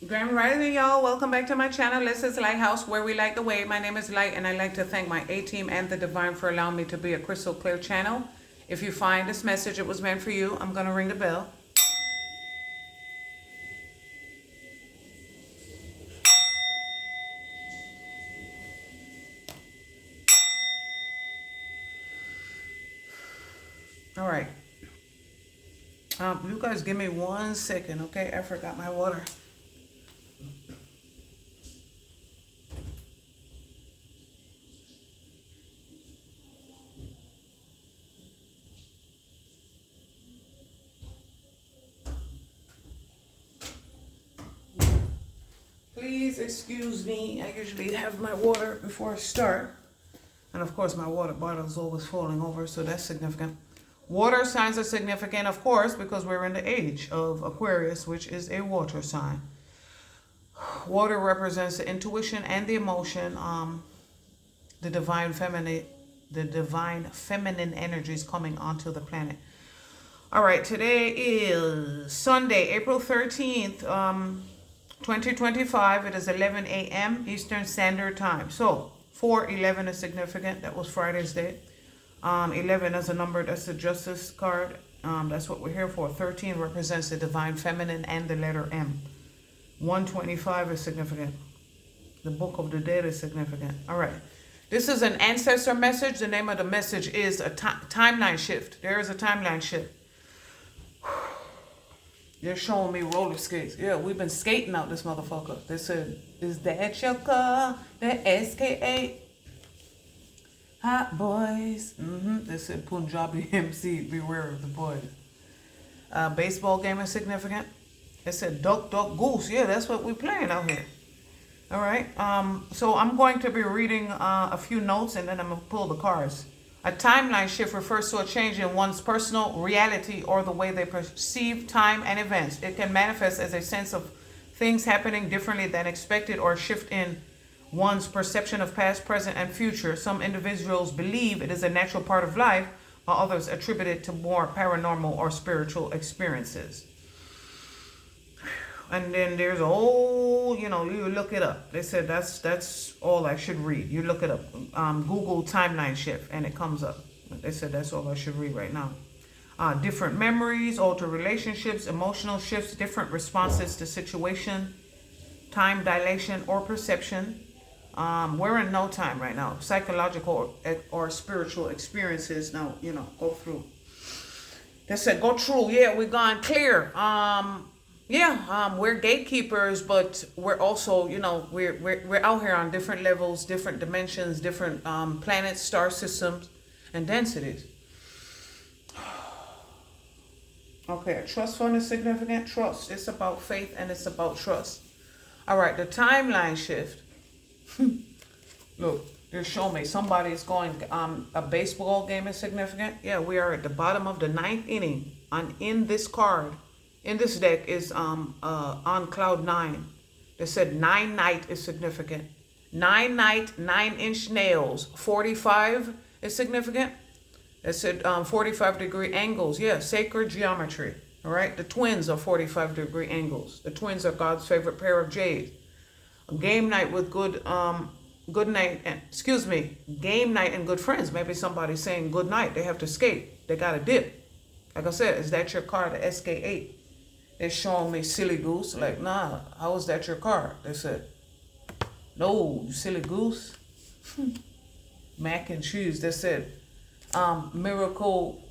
Grand Rising, y'all. Welcome back to my channel. This is Lighthouse, where we light the way. My name is Light, and I'd like to thank my A-team and the Divine for allowing me to be a crystal clear channel. If you find this message, it was meant for you. I'm going to ring the bell. All right. You guys give me 1 second, okay? I forgot my water. Please excuse me. I usually have my water before I start. And of course, my water bottle is always falling over, so that's significant. Water signs are significant, of course, because we're in the age of Aquarius, which is a water sign. Water represents the intuition and the emotion, the divine feminine energies coming onto the planet. All right, today is Sunday, April 13th, 2025. It is 11 a.m. Eastern Standard Time. So 4/11 is significant. That was Friday's date. 11 is a number, that's the justice card. That's what we're here for. 13 represents the divine feminine and the letter M. 125 is significant. The book of the dead is significant. All right. This is an ancestor message. The name of the message is a timeline shift. There is a timeline shift. They're showing me roller skates. Yeah, we've been skating out this motherfucker. They said, is that your car? That SK8? Hot boys. They said Punjabi MC, beware of the boys. Baseball game is significant. They said duck, duck, goose. Yeah, that's what we're playing out here. All right. So I'm going to be reading a few notes, and then I'm going to pull the cards. A timeline shift refers to a change in one's personal reality or the way they perceive time and events. It can manifest as a sense of things happening differently than expected, or a shift in one's perception of past, present, and future. Some individuals believe it is a natural part of life, while others attribute it to more paranormal or spiritual experiences. And then there's a whole, you look it up. They said that's all I should read. You look it up. Google timeline shift, and it comes up. They said that's all I should read right now. Different memories, altered relationships, emotional shifts, different responses to situation, time dilation or perception. We're in no time right now. Psychological or spiritual experiences. Now, go through. They said go through. Yeah, we're gone clear. We're gatekeepers, but we're also, we're out here on different levels, different dimensions, different planets, star systems, and densities. Okay, trust fund is significant. Trust. It's about faith and it's about trust. All right, the timeline shift. Look, they're showing me somebody's going. A baseball game is significant. Yeah, we are at the bottom of the 9th inning. In this card, in this deck is on cloud 9. They said 9 night is significant. 9 night, 9-inch nails. 45 is significant. They said 45-degree angles. Yeah, sacred geometry. All right, the twins are 45-degree angles. The twins are God's favorite pair of jades. A game night with game night and good friends. Maybe somebody's saying good night. They have to skate. They got to dip. Like I said, is that your car, the SK8? They're showing me silly goose. Like, nah, how is that your car? They said, no, you silly goose. Mac and cheese. They said, miracle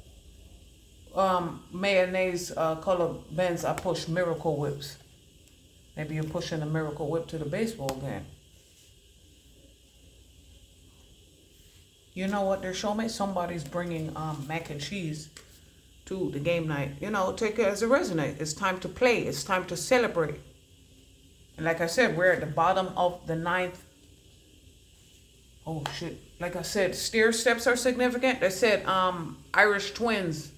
mayonnaise color Benz. I push miracle whips. Maybe you're pushing a miracle whip to the baseball game. You know what they're showing me? Somebody's bringing mac and cheese to the game night. Take it as a resonate. It's time to play. It's time to celebrate. And like I said, we're at the bottom of the 9th. Oh, shit. Like I said, stair steps are significant. They said Irish twins,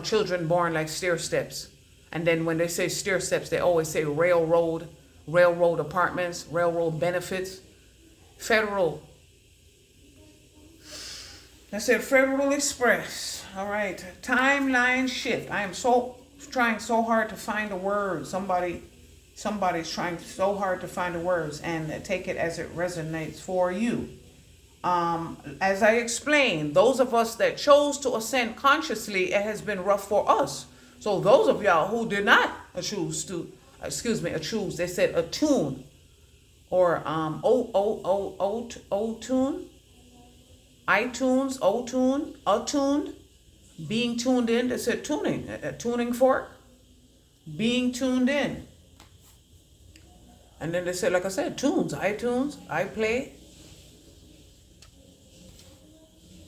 children born like stair steps. And then when they say stair steps, they always say railroad apartments, railroad benefits, federal. They said Federal Express. All right. Timeline shift. I am trying so hard to find a word. Somebody Somebody's trying so hard to find the words, and take it as it resonates for you. As I explained, those of us that chose to ascend consciously, it has been rough for us. So those of y'all who did not choose to, they said attune, or O-tune, iTunes, O-tune, attuned, being tuned in. They said tuning, a tuning fork, being tuned in. And then they said, like I said, tunes, iTunes, iPlay.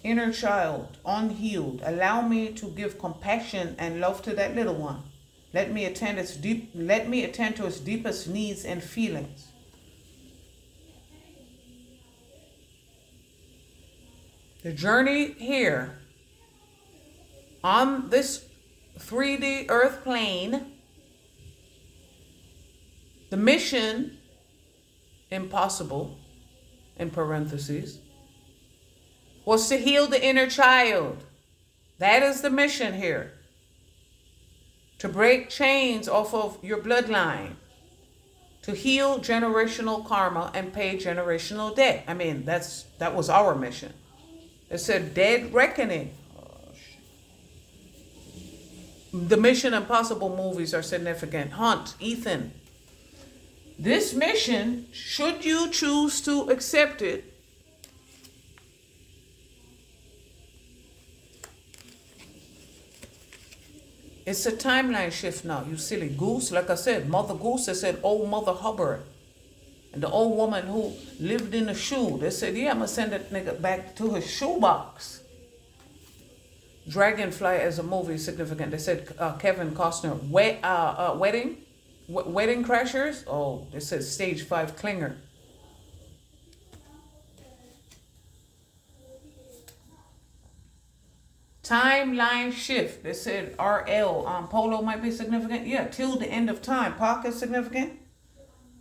Inner child, unhealed. Allow me to give compassion and love to that little one. Let me attend to its deepest needs and feelings. The journey here on this 3D earth plane, the mission, impossible, in parentheses, was to heal the inner child. That is the mission here. To break chains off of your bloodline. To heal generational karma and pay generational debt. I mean, that was our mission. It said dead reckoning. The Mission Impossible movies are significant. Hunt, Ethan. This mission, should you choose to accept it, it's a timeline shift now, you silly goose. Like I said, Mother Goose, they said, old Mother Hubbard. And the old woman who lived in a shoe, they said, yeah, I'm going to send that nigga back to his shoebox. Dragonfly as a movie is significant. They said Kevin Costner, Wedding Crashers. Oh, they said stage 5 clinger. Timeline shift. They said RL. Polo might be significant. Yeah, till the end of time. Pac is significant.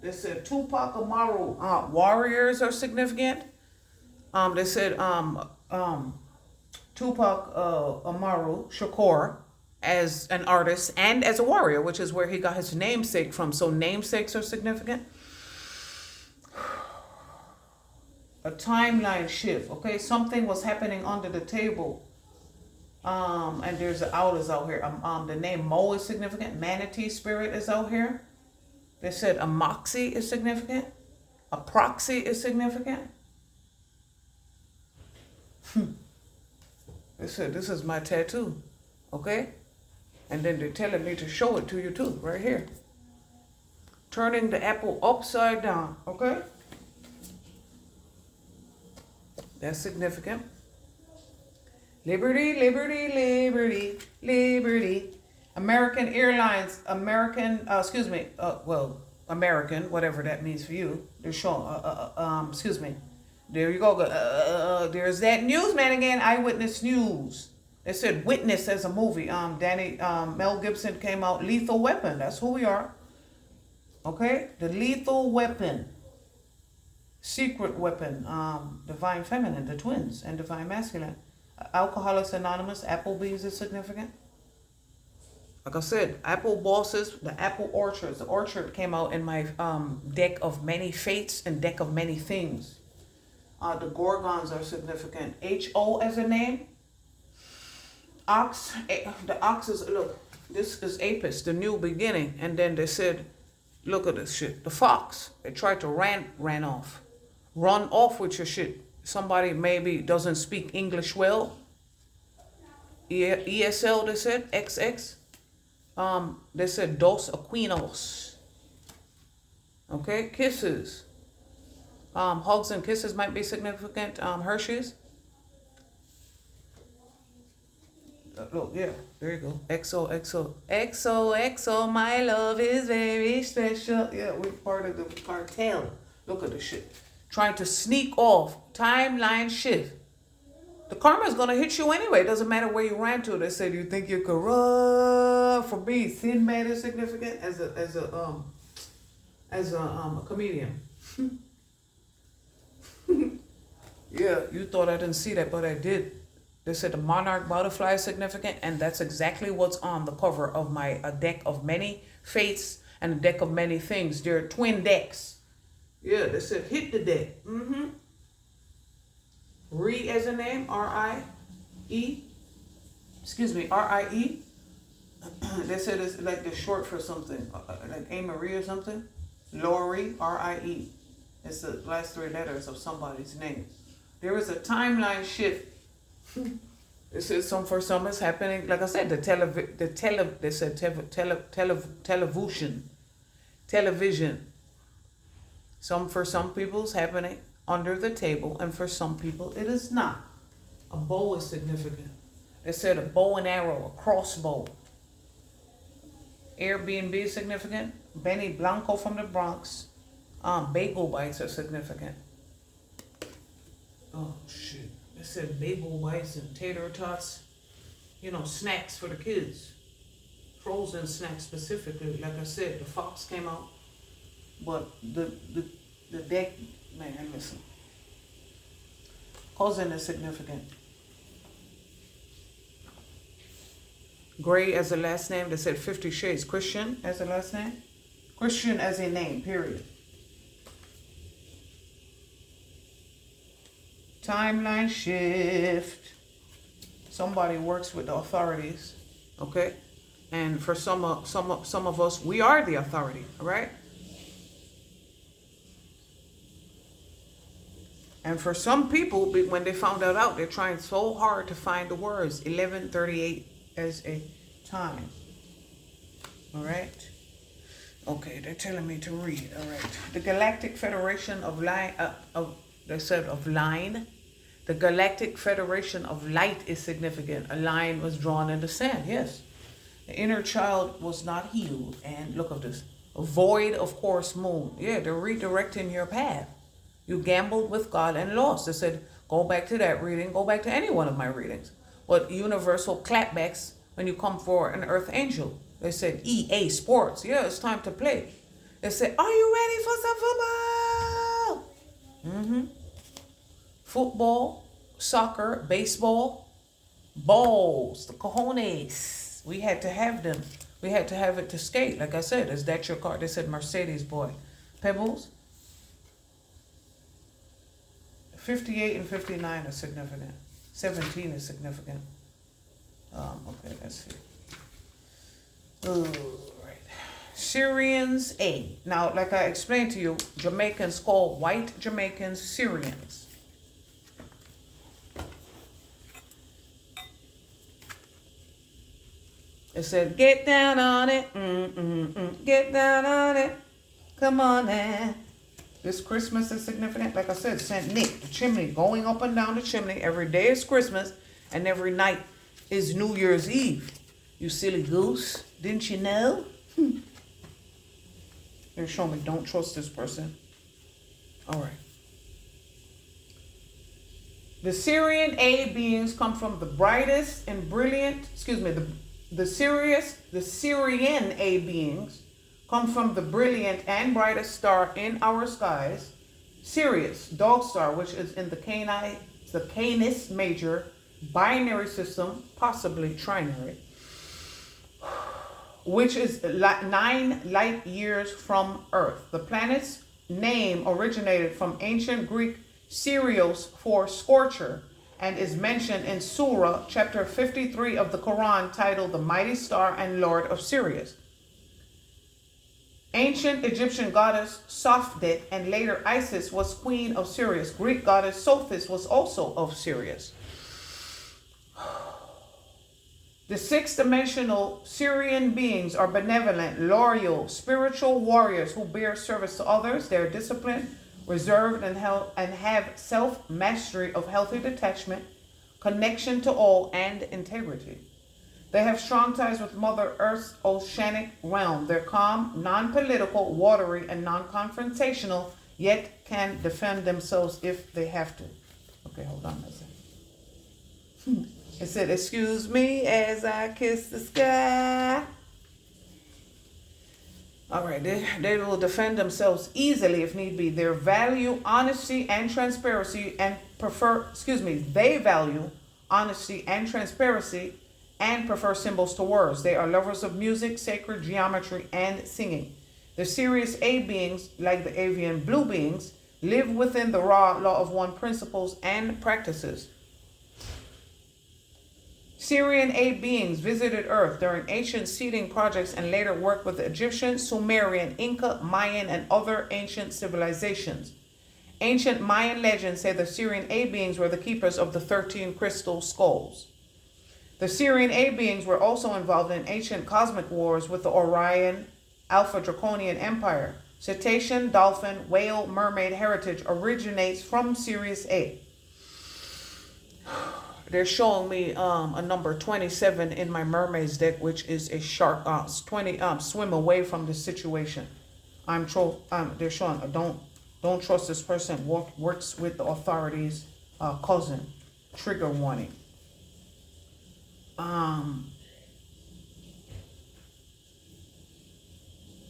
They said Tupac Amaru. Warriors are significant. They said Tupac Amaru Shakur as an artist and as a warrior, which is where he got his namesake from. So namesakes are significant. A timeline shift. Okay, something was happening under the table. And there's the owls out here. The name Mo is significant. Manatee spirit is out here. They said a moxie is significant. A proxy is significant. They said this is my tattoo. Okay? And then they're telling me to show it to you too, right here. Turning the apple upside down. Okay? That's significant. Liberty, liberty, liberty, liberty. American Airlines, American, whatever that means for you. They're showing, There you go. There's that newsman again, Eyewitness News. They said Witness as a movie. Mel Gibson came out, Lethal Weapon. That's who we are. Okay? The Lethal Weapon. Secret Weapon. Divine Feminine, the twins, and Divine Masculine. Alcoholics Anonymous, Applebee's is significant. Like I said, Apple Bosses, the Apple Orchards. The Orchard came out in my deck of many fates and deck of many things. The Gorgons are significant. H-O as a name. Ox, the ox is, look, this is Apis, the new beginning. And then they said, look at this shit. The fox, they tried to run off with your shit. Somebody maybe doesn't speak English well. ESL, they said, XX. They said Dos Aquinos. Okay, kisses. Hugs and kisses might be significant. Hershey's. Look, yeah, there you go. XOXO. XOXO, my love is very special. Yeah, we're part of the cartel. Look at this shit. Trying to sneak off. Timeline shift. The karma is going to hit you anyway. It doesn't matter where you ran to. They said you think you could run. For me, Thin Man is significant as a comedian. Yeah, you thought I didn't see that, but I did. They said the monarch butterfly is significant, and that's exactly what's on the cover of my deck of many fates and a deck of many things. They're twin decks. Yeah, they said hit the deck. Re as a name, R-I-E. Excuse me, R-I-E. They said it's like the short for something, like A. Marie or something. Lori, R-I-E. It's the last 3 letters of somebody's name. There is a timeline shift. This is for some it's happening. Like I said, television. For some people it's happening under the table, and for some people it is not. A bow is significant. They said a bow and arrow, a crossbow. Airbnb is significant. Benny Blanco from the Bronx. Bagel bites are significant. Oh shit. They said bagel bites and tater tots. You know, snacks for the kids. Frozen snacks specifically. Like I said, the fox came out. But the deck, man, listen. Cousin is significant. Gray as a last name. They said 50 Shades. Christian as a last name. Christian as a name, period. Timeline shift. Somebody works with the authorities, okay? And for some of us, we are the authority, all right? And for some people, when they found that out, they're trying so hard to find the words 1138 as a time. All right? Okay, they're telling me to read. All right. The Galactic Federation of Line, the Galactic Federation of Light is significant. A line was drawn in the sand, yes. The inner child was not healed. And look at this. A void, of course, moon. Yeah, they're redirecting your path. You gambled with God and lost. They said, go back to that reading. Go back to any one of my readings. But universal clapbacks when you come for an earth angel. They said, EA Sports. Yeah, it's time to play. They said, are you ready for some football? Football, soccer, baseball, balls, the cojones. We had to have them. We had to have it to skate. Like I said, is that your car? They said Mercedes, boy. Pebbles. 58 and 59 are significant. 17 is significant. Okay, let's see. All right. Syrians A. Now, like I explained to you, Jamaicans call white Jamaicans Syrians. It said, get down on it. Get down on it. Come on now. This Christmas is significant. Like I said, St. Nick, the chimney, going up and down the chimney. Every day is Christmas, and every night is New Year's Eve. You silly goose. Didn't you know? They're showing me, don't trust this person. All right. The Syrian A beings come from the brightest and brilliant, the Syrian A beings come from the brilliant and brightest star in our skies, Sirius, dog star, which is in the Canis Major binary system, possibly trinary, which is 9 light years from Earth. The planet's name originated from ancient Greek Sirios for scorcher, and is mentioned in Surah chapter 53 of the Quran, titled The Mighty Star and Lord of Sirius. Ancient Egyptian goddess Sopdet and later Isis was queen of Sirius. Greek goddess Sophis was also of Sirius. The 6th-dimensional Syrian beings are benevolent, loyal, spiritual warriors who bear service to others. They are disciplined, reserved, and have self-mastery of healthy detachment, connection to all, and integrity. They have strong ties with Mother Earth's oceanic realm. They're calm, non-political, watery, and non-confrontational, yet can defend themselves if they have to. Okay, hold on a second. It said, excuse me as I kiss the sky. All right, they will defend themselves easily if need be. They value honesty and transparency and they value honesty and transparency and prefer symbols to words. They are lovers of music, sacred geometry, and singing. The Sirius A beings, like the avian blue beings, live within the raw law of one principles and practices. Sirian A beings visited Earth during ancient seeding projects and later worked with the Egyptian, Sumerian, Inca, Mayan, and other ancient civilizations. Ancient Mayan legends say the Sirian A beings were the keepers of the 13 crystal skulls. The Sirian A beings were also involved in ancient cosmic wars with the Orion, Alpha Draconian Empire. Cetacean, dolphin, whale, mermaid heritage originates from Sirius A. They're showing me a number 27 in my mermaid's deck, which is a shark. 20 swim away from the situation. They're showing don't trust this person. Works with the authorities. Cousin. Trigger warning.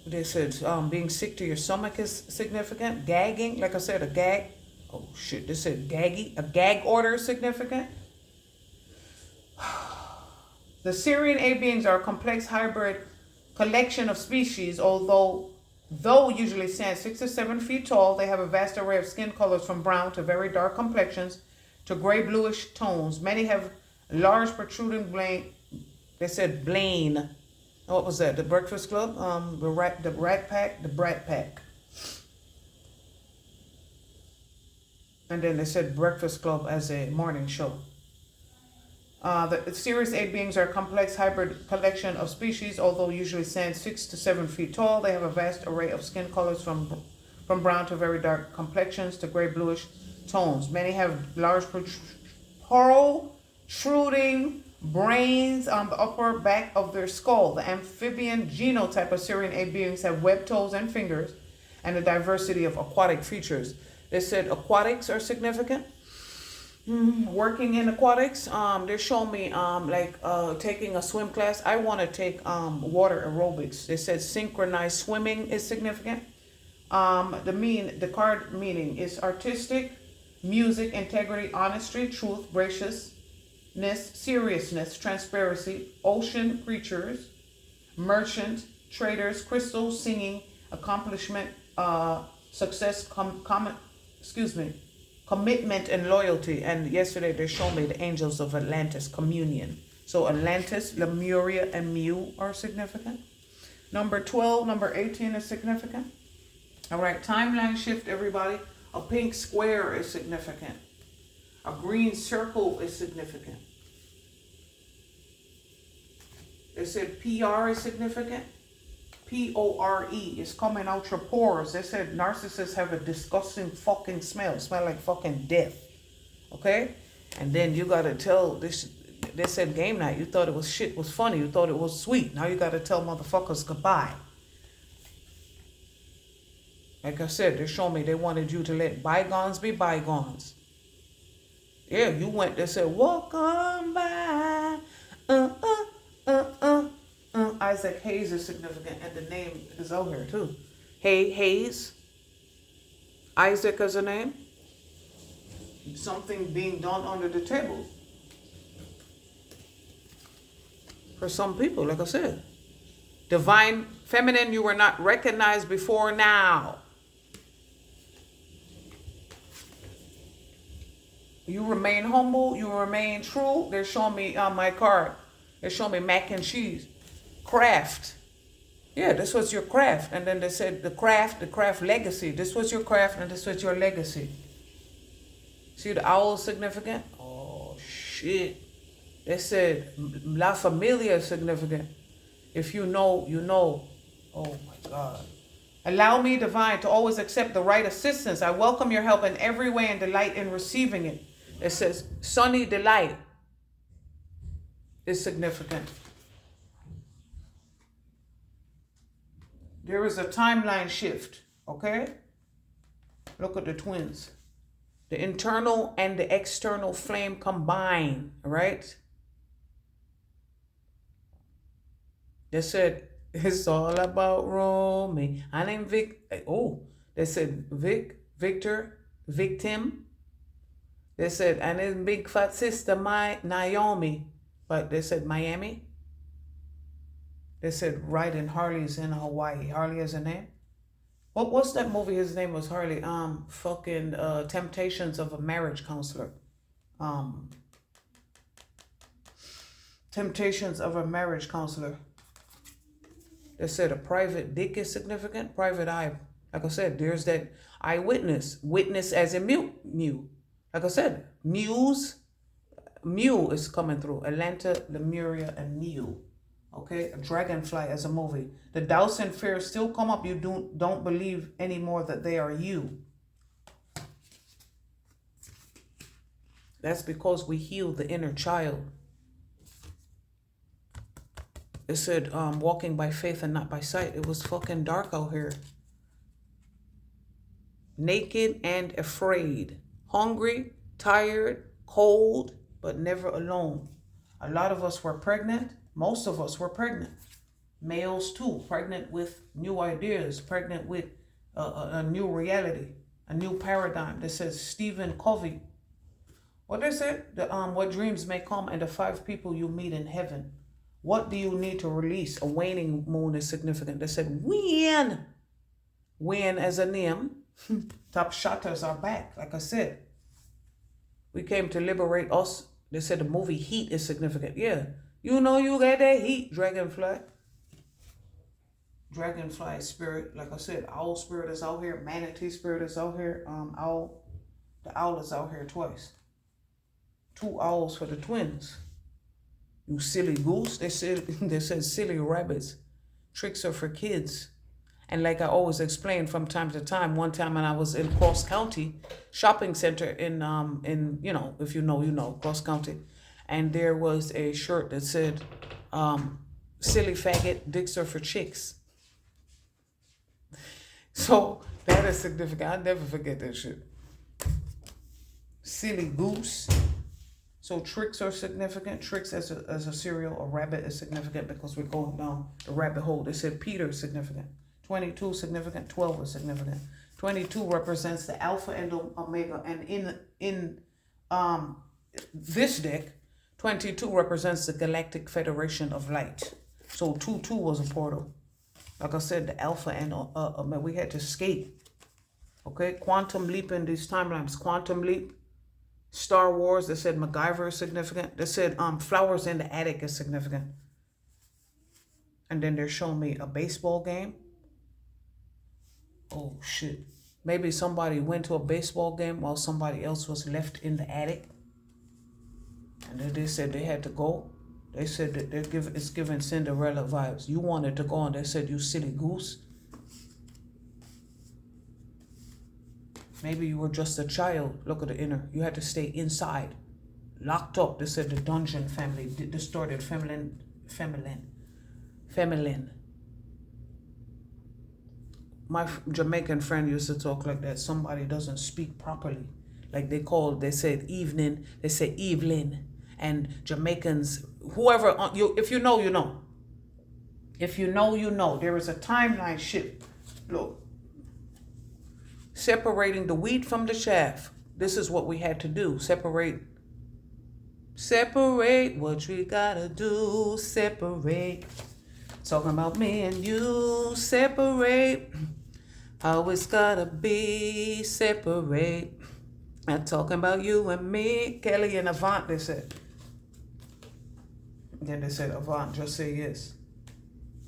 They said being sick to your stomach is significant. Gagging, like I said, a gag. Oh shit! They said gaggy. A gag order is significant. The Sirian A beings are a complex hybrid collection of species, though usually stand 6 to 7 feet tall. They have a vast array of skin colors from brown to very dark complexions to gray bluish tones. Many have large protruding blaine. They said blaine. What was that? The Breakfast Club? The Rat Pack? The Brat Pack. And then they said Breakfast Club as a morning show. The Sirius A beings are a complex hybrid collection of species, although usually stand 6 to 7 feet tall. They have a vast array of skin colors from brown to very dark complexions to gray bluish tones. Many have large protruding brains on the upper back of their skull. The amphibian genotype of Sirian A beings have webbed toes and fingers and a diversity of aquatic features. They said aquatics are significant. Working in aquatics, they're showing me taking a swim class. I want to take water aerobics. They said synchronized swimming is significant. The card meaning is artistic, music, integrity, honesty, truth, graciousness, seriousness, transparency, ocean creatures, merchant, traders, crystals, singing, accomplishment, success, commitment and loyalty. And yesterday they showed me the angels of Atlantis, communion. So Atlantis, Lemuria, and Mu are significant. Number 12, number 18 is significant. All right, timeline shift, everybody. A pink square is significant. A green circle is significant. They said PR is significant. PORE is coming out your pores. They said narcissists have a disgusting fucking smell. Smell like fucking death. Okay? And then you gotta tell this. They said game night. You thought it was shit was funny. You thought it was sweet. Now you gotta tell motherfuckers goodbye. Like I said, they showed me they wanted you to let bygones be bygones. Yeah, you went. They said walk on by. Isaac Hayes is significant, and the name is out here too. Hayes. Isaac as a name. Something being done under the table. For some people, like I said. Divine feminine, you were not recognized before now. You remain humble, you remain true. They're showing me on my card. They're showing me mac and cheese. Craft. Yeah, this was your craft. And then they said the craft legacy. This was your craft and this was your legacy. See the owl is significant? Oh, shit. They said La Familia is significant. If you know, you know. Oh, my God. Allow me, divine, to always accept the right assistance. I welcome your help in every way and delight in receiving it. It says sunny delight is significant. There is a timeline shift, okay? Look at the twins. The internal and the external flame combine, right? They said, it's all about Romy. I named Vic. Oh, they said Victor, victim. They said, and his big fat sister, Naomi. But they said Miami. They said, right in Harley's in Hawaii. Harley is a name. What's that movie? His name was Harley. Fucking Temptations of a Marriage Counselor. Um, Temptations of a Marriage Counselor. They said a private dick is significant. Private eye. Like I said, there's that eyewitness. Witness as in mute. Like I said, Muse. Mew is coming through. Atlanta, Lemuria, and Mew. Okay, a Dragonfly as a movie. The doubts and fears still come up. You don't believe anymore that they are you. That's because we heal the inner child. It said, walking by faith and not by sight. It was fucking dark out here. Naked and afraid. Hungry, tired, cold, but never alone. A lot of us were pregnant. Most of us were pregnant. Males too, pregnant with new ideas, pregnant with a new reality, a new paradigm. That says Stephen Covey. What they said? What dreams may come and the 5 people you meet in heaven. What do you need to release? A waning moon is significant. They said when. When as a name. Top shotters are back. Like I said, we came to liberate us. They said the movie Heat is significant. Yeah. You know you got that heat, Dragonfly. Dragonfly spirit, like I said, owl spirit is out here. Manatee spirit is out here. The owl is out here twice. 2 owls for the twins. You silly goose. They said silly rabbits. Tricks are for kids. And like I always explain from time to time, one time when I was in Cross County shopping center in you know, if you know, you know, Cross County. And there was a shirt that said, silly faggot, dicks are for chicks. So that is significant. I'll never forget that shit. Silly goose. So tricks are significant. Tricks as a cereal. A rabbit is significant because we're going down the rabbit hole. They said Peter is significant. 22 significant. 12 is significant. 22 represents the alpha and omega. And in this deck, 22 represents the Galactic Federation of Light. So 2-2 was a portal. Like I said, the alpha and we had to escape. Okay, quantum leap in these timelines. Quantum leap. Star Wars. They said MacGyver is significant. They said flowers in the attic is significant. And then they're showing me a baseball game. Oh shit. Maybe somebody went to a baseball game while somebody else was left in the attic. And then they said they had to go. They said that it's giving Cinderella vibes. You wanted to go and they said, you silly goose. Maybe you were just a child. Look at the inner. You had to stay inside. Locked up. They said the dungeon family. Distorted feminine. My Jamaican friend used to talk like that. Somebody doesn't speak properly. Like they said evening. They say Evelyn. And Jamaicans, whoever, if you know, you know. If you know, you know. There is a timeline shift. Look. Separating the wheat from the chaff. This is what we had to do. Separate what we gotta do. Separate. Talking about me and you. Separate. How it's gotta be. Separate. I'm talking about you and me. Kelly and Avant, they said. Then they said, Avant, just say yes.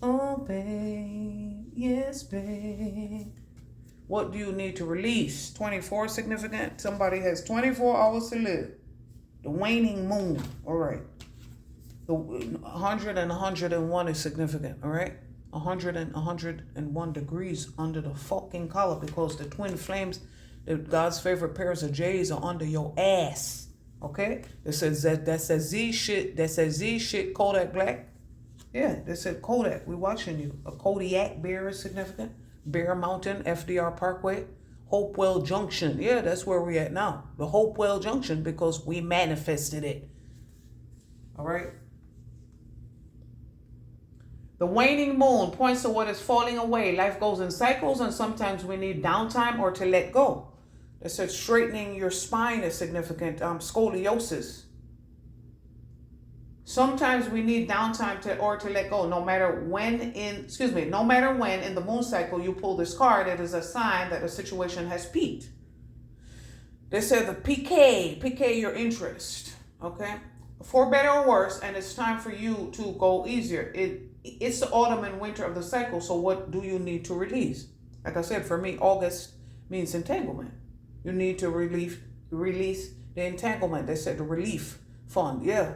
Oh, babe. Yes, babe. What do you need to release? 24 significant. Somebody has 24 hours to live. The waning moon. All right. The 100 and 101 is significant. All right. 100 and 101 degrees under the fucking collar because the twin flames, God's favorite pairs of J's are under your ass. Okay? It says that's a Z shit. That's a Z shit. Kodak Black. Yeah, they said Kodak. We watching you. A Kodiak bear is significant. Bear Mountain, FDR Parkway, Hopewell Junction. Yeah, that's where we're at now. The Hopewell Junction because we manifested it. All right. The waning moon points to what is falling away. Life goes in cycles and sometimes we need downtime or to let go. They said straightening your spine is significant. Scoliosis. Sometimes we need downtime to let go. No matter when in the moon cycle you pull this card, it is a sign that a situation has peaked. They said the pique your interest, okay? For better or worse, and it's time for you to go easier. It's the autumn and winter of the cycle, so what do you need to release? Like I said, for me, August means entanglement. You need to release the entanglement. They said the relief fund, yeah.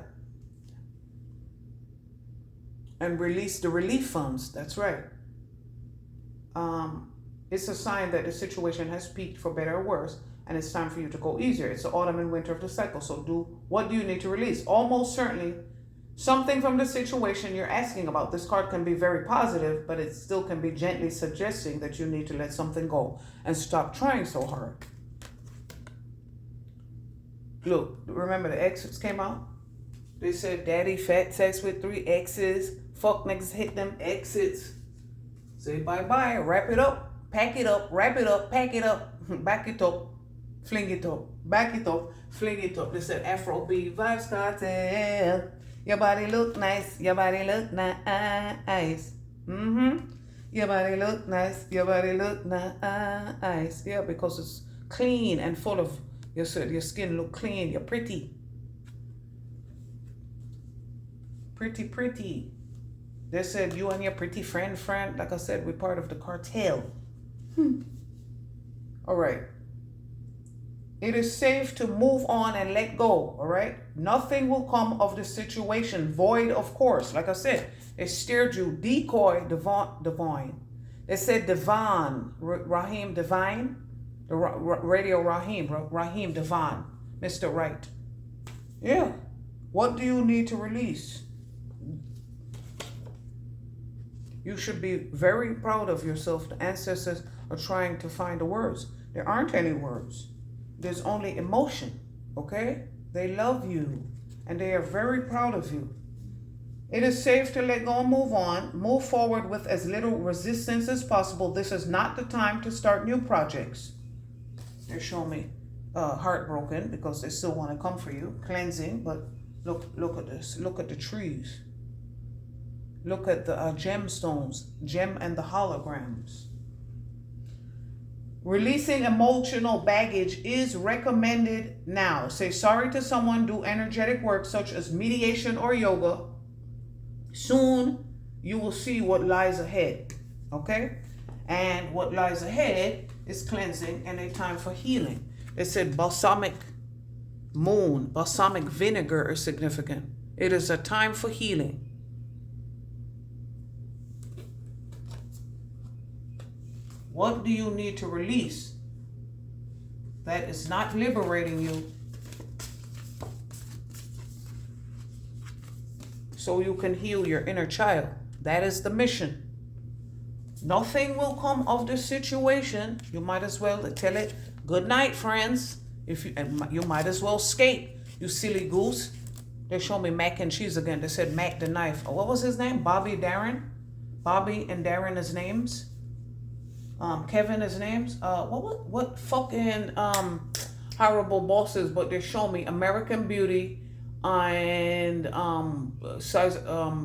And release the relief funds, that's right. It's a sign that the situation has peaked for better or worse, and it's time for you to go easier. It's the autumn and winter of the cycle, so what do you need to release? Almost certainly something from the situation you're asking about. This card can be very positive, but it still can be gently suggesting that you need to let something go and stop trying so hard. Look, remember the exits came out? They said daddy fat sex with 3 exes. Fuck niggas hit them exits. Say bye-bye, wrap it up, pack it up, wrap it up, pack it up, back it up, fling it up, back it up, fling it up. They said Afrobeat vibes cartel. Your body look nice, your body look nice. Your body look nice, your body look nice. Yeah, because it's clean and full of, your skin look clean, you're pretty. Pretty. They said you and your pretty friend, like I said, we're part of the cartel. All right. It is safe to move on and let go, all right? Nothing will come of the situation. Void, of course. Like I said, it steered you. Decoy, divine. They said divine. Raheem, divine. The radio Raheem, divine. Mr. Right. Yeah. What do you need to release? You should be very proud of yourself. The ancestors are trying to find the words. There aren't any words. There's only emotion, okay? They love you, and they are very proud of you. It is safe to let go and move on. Move forward with as little resistance as possible. This is not the time to start new projects. They're showing me heartbroken because they still want to come for you. Cleansing, but look at this. Look at the trees. Look at the gemstones, gem and the holograms. Releasing emotional baggage is recommended now. Say sorry to someone, do energetic work such as mediation or yoga. Soon you will see what lies ahead, okay? And what lies ahead is cleansing and a time for healing. They said balsamic moon, balsamic vinegar is significant. It is a time for healing. What do you need to release that is not liberating you so you can heal your inner child? That is the mission. Nothing will come of the situation. You might as well tell it, good night, friends. You might as well skate, you silly goose. They show me mac and cheese again. They said Mac the knife. What was his name? Bobby and Darren is names. Kevin is names. What fucking horrible bosses? But they show me American Beauty and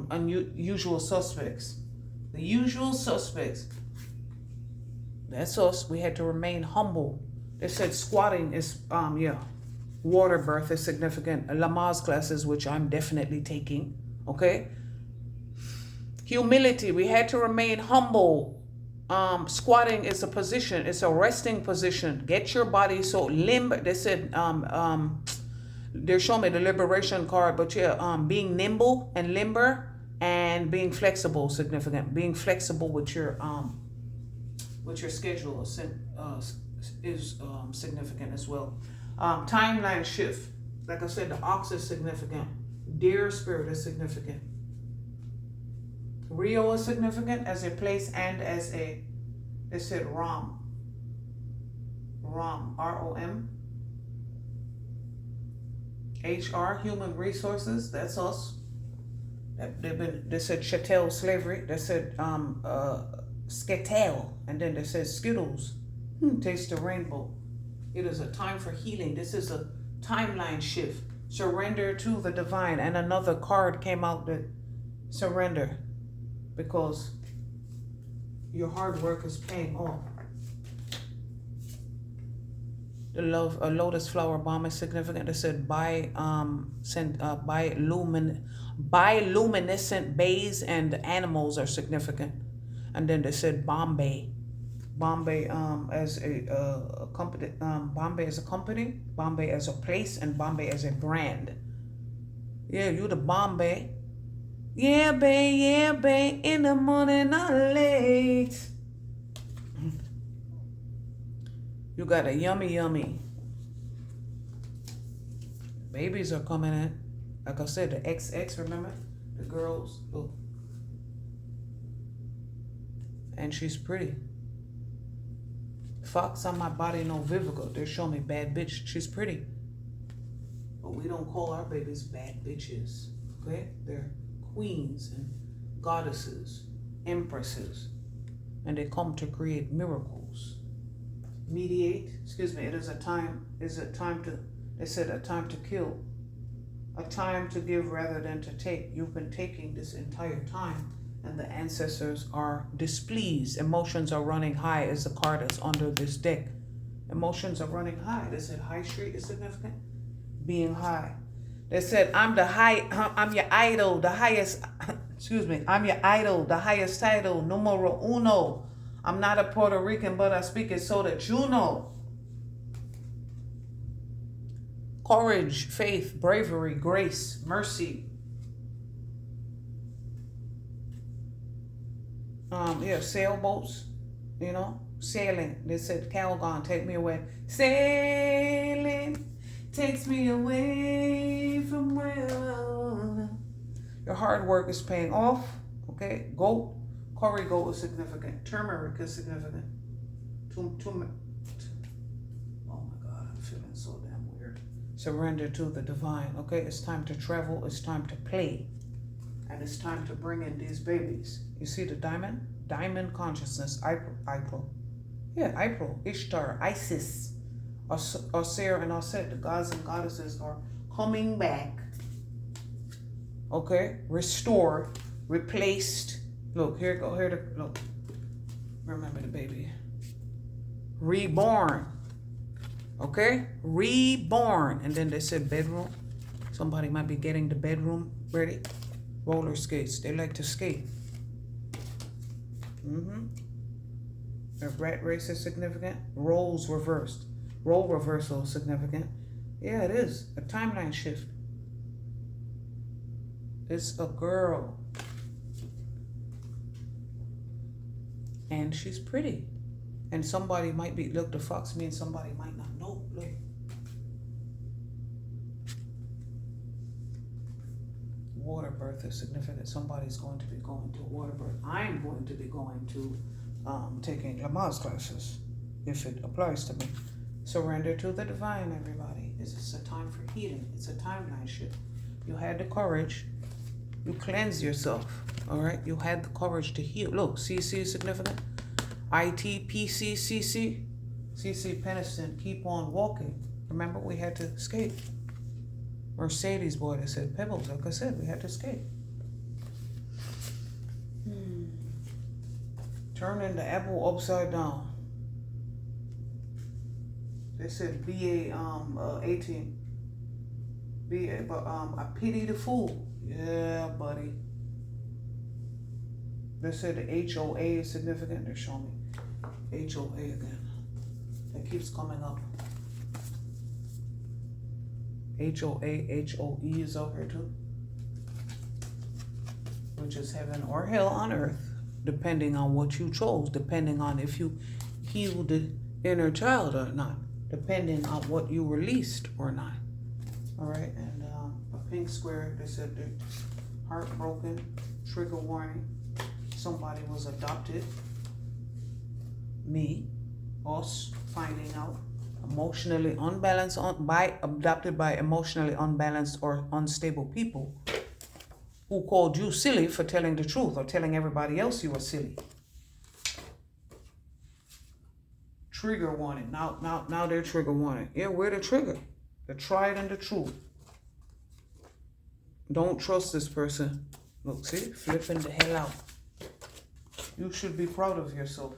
Unusual Suspects. The Usual Suspects. That's us. We had to remain humble. They said squatting is water birth is significant. Lamaze classes, which I'm definitely taking. Okay. Humility. We had to remain humble. Squatting is a position. It's a resting position. Get your body so limber. They said they're showing me the liberation card, but being nimble and limber and being flexible significant. Being flexible with your schedule is significant as well. Timeline shift. Like I said, the ox is significant. Deer spirit is significant. Rio is significant as a place and as a, they said Rom, R-O-M. HR, human resources, that's us. They said chattel, slavery. They said sketel, and then they said Skittles. Taste the rainbow. It is a time for healing. This is a timeline shift. Surrender to the divine. And another card came out that surrender, because your hard work is paying off. The love, a lotus flower bomb is significant. They said bioluminescent bays and animals are significant. And then they said Bombay as a company, Bombay as a company, Bombay as a place, and Bombay as a brand. Yeah, you the Bombay. Yeah, babe, in the morning or late. You got a yummy. Babies are coming in. Like I said, the XX, remember? The girls. Look. And she's pretty. Fox on my body, no Vivica. They're showing me bad bitch. She's pretty. But we don't call our babies bad bitches. Okay? They're queens and goddesses, empresses. And they come to create miracles. Mediate, excuse me, it is a time to, they said a time to kill, a time to give rather than to take. You've been taking this entire time, and the ancestors are displeased. Emotions are running high is the card that's under this deck. Emotions are running high. They said high street is significant. Being high. They said I'm your idol, the highest, excuse me, I'm your idol, the highest title, numero uno. I'm not a Puerto Rican, but I speak it so that you know. Courage, faith, bravery, grace, mercy. Sailboats, you know, sailing. They said, Calgon, take me away. Sailing takes me away from where your hard work is paying off. Okay, goat. Curry goat is significant. Turmeric is significant. Oh my God, I'm feeling so damn weird. Surrender to the divine. Okay, it's time to travel. It's time to play. And it's time to bring in these babies. You see the diamond? Diamond consciousness. April. Yeah, April. Ishtar. Isis. Osir and Oset. The gods and goddesses are coming back. Okay, restored, replaced. Look, look. Remember the baby. Reborn. Okay? Reborn. And then they said bedroom. Somebody might be getting the bedroom ready. Roller skates. They like to skate. The rat race is significant. Roles reversed. Role reversal is significant. Yeah, it is. A timeline shift. It's a girl. And she's pretty. And somebody might be, look, the fox means somebody might not know. Look. Water birth is significant. Somebody's going to be going to water birth. I'm going to be going to taking Lamaze classes, if it applies to me. Surrender to the divine, everybody. This is a time for healing. It's a timeline shift. You had the courage. You cleanse yourself. All right, you had the courage to heal. Look, CC is significant. IT, PC, CC. CC Peniston, keep on walking. Remember, we had to skate. Mercedes boy that said Pebbles. Like I said, we had to skate. Turning the apple upside down. They said BA 18. BA, but I pity the fool. Yeah, buddy. They said the HOA is significant. They're showing me HOA again. That keeps coming up. HOA, HOE is over here too. Which is heaven or hell on earth, depending on what you chose, depending on if you healed the inner child or not, depending on what you released or not. All right, and a pink square, they said they're heartbroken, trigger warning. Somebody was adopted. Me, us, finding out. Emotionally unbalanced, adopted by emotionally unbalanced or unstable people who called you silly for telling the truth or telling everybody else you were silly. Trigger warning. Now they're trigger warning. Yeah, we're the trigger. The tried and the true. Don't trust this person. Look, see? Flipping the hell out. You should be proud of yourself.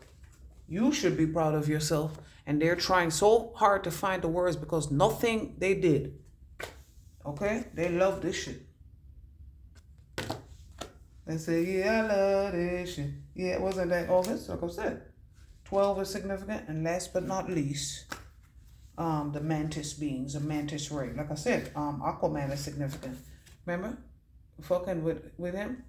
You should be proud of yourself. And they're trying so hard to find the words because nothing they did. Okay? They love this shit. They say, yeah, I love this shit. Yeah, wasn't that August? Like I said. 12 is significant. And last but not least, the mantis beings, the mantis ray. Like I said, Aquaman is significant. Remember? Fucking with him?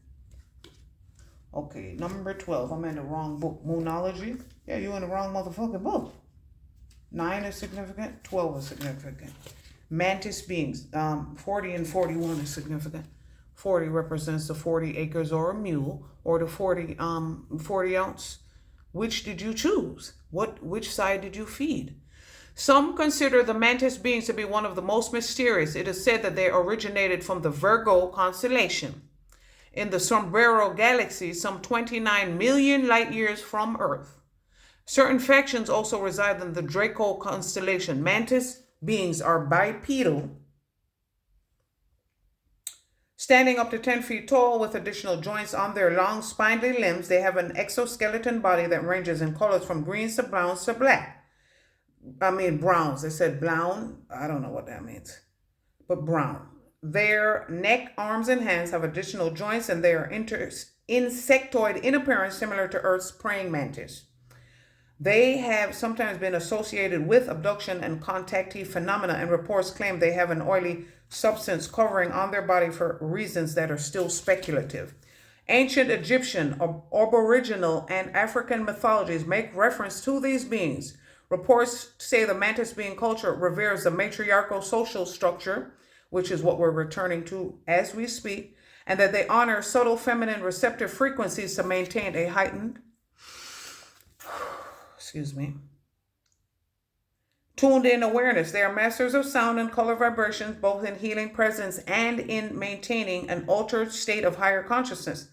Okay, number 12. I'm in the wrong book. Moonology. Yeah, you in the wrong motherfucking book. 9 is significant. 12 is significant. Mantis beings. 40 and 41 is significant. 40 represents the 40 acres or a mule, or the 40 ounce. Which did you choose? Which side did you feed? Some consider the mantis beings to be one of the most mysterious. It is said that they originated from the Virgo constellation in the Sombrero Galaxy, some 29 million light years from Earth. Certain factions also reside in the Draco constellation. Mantis beings are bipedal, standing up to 10 feet tall with additional joints on their long spindly limbs. They have an exoskeleton body that ranges in colors from greens to browns to black. Browns. They said brown. I don't know what that means, but brown. Their neck, arms, and hands have additional joints, and they are insectoid in appearance, similar to Earth's praying mantis. They have sometimes been associated with abduction and contactee phenomena, and reports claim they have an oily substance covering on their body for reasons that are still speculative. Ancient Egyptian, Aboriginal, and African mythologies make reference to these beings. Reports say the mantis being culture reveres the matriarchal social structure, which is what we're returning to as we speak, and that they honor subtle feminine receptive frequencies to maintain a heightened, tuned in awareness. They are masters of sound and color vibrations, both in healing presence and in maintaining an altered state of higher consciousness.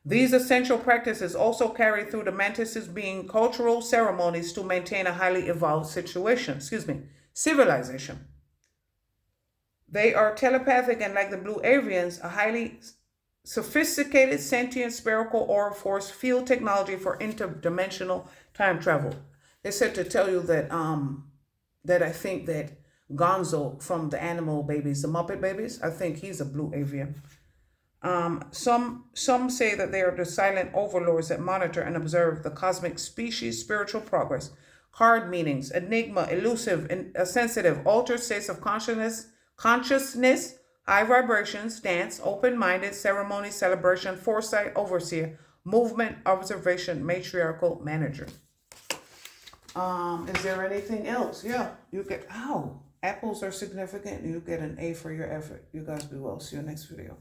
These essential practices also carry through the mantises being cultural ceremonies to maintain a highly evolved civilization. They are telepathic and, like the blue avians, a highly sophisticated, sentient, spherical aura force field technology for interdimensional time travel. They said to tell you that that I think that Gonzo from the Animal Babies, the Muppet Babies, I think he's a blue avian. Some say that they are the silent overlords that monitor and observe the cosmic species' spiritual progress. Card meanings: enigma, elusive, sensitive, altered states of consciousness, high vibrations, dance, open-minded, ceremony, celebration, foresight, overseer, movement, observation, matriarchal, manager. Is there anything else? Yeah, you get, apples are significant. You get an A for your effort. You guys be well. See you next video.